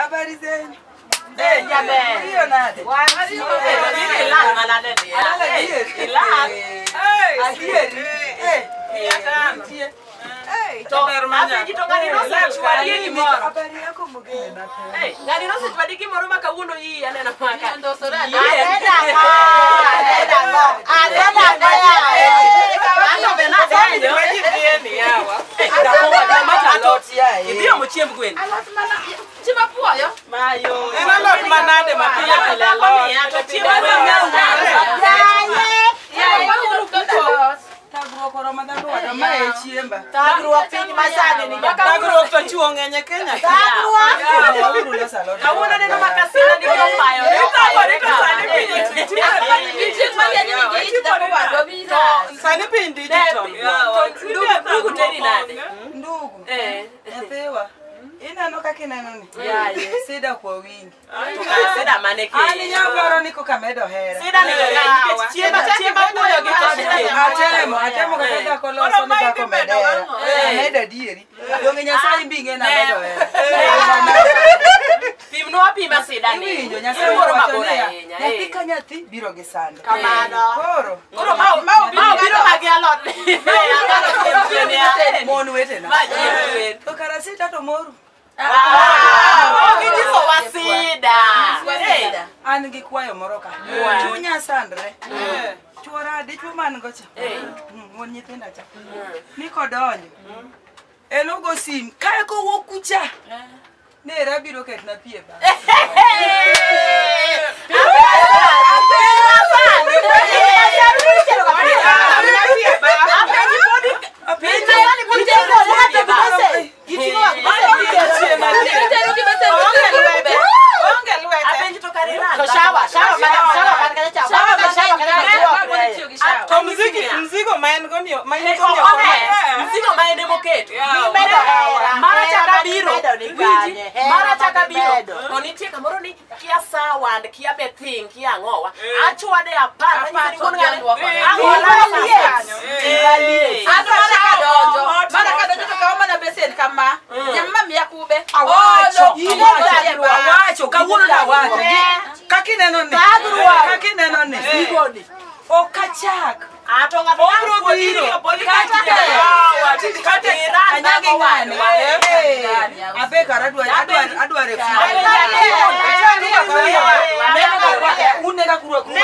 Habari zenu? Jamani. Hiyo nade. Habari yako mgeni. Ngani no se twadiki moro makawuono yi anena maka. Ibiro mochiemb gwen. Chima puoyo. Mayo. En alot manade mapile pile alot. Tagruok oromo dhano wada mae chiemba. Tagruok piny masani ni Tagruok to chuo ng'eny Kenya. kawuono neno makasina ni mayo. Sani piny digital. Ndugu teri nade. Ndugu. Nyathewa. Ineno kaka ineno ni. Sida kwa wingi. Sida mane ke. Ani nyabaro ni kokamedo hera. Sida ni chiemba puoyo gi Atemo kaka dhako loso ni dhako medera. Ameda dieri. Donge Nyasaye mbinge na medo hera. Pimno apima sida ni. Winjo Nyasaye moro wacho mabor niya, ahinya. nyathi ka nyathi biro gi sande. Kamano. Koro Mau biro magi alot. mon wetena. Maji. To kara sita to moru. Gijiso wasida. An gi kwayo moro ka. Chunya sandre. Chuora dichuo man gocha. Mon nyithinda cha. Ni kodonjo. En ogo sim kae ko wuok kucha. Nera biro ketna pie ba. Mzigo maen gonio, maen gonio. Mzigo maende moketo. Mara chaka biro. To nitie kamoro ni kia sawand, kia bething, kia ngowa. Achwade apar. Awacho, kawuono na wacho. Kaki neno ni. Sigoni. Okachak. Atonga Obro biro. Anyagi ng'ani. Abe kara adware fu. Unega kurwa ber.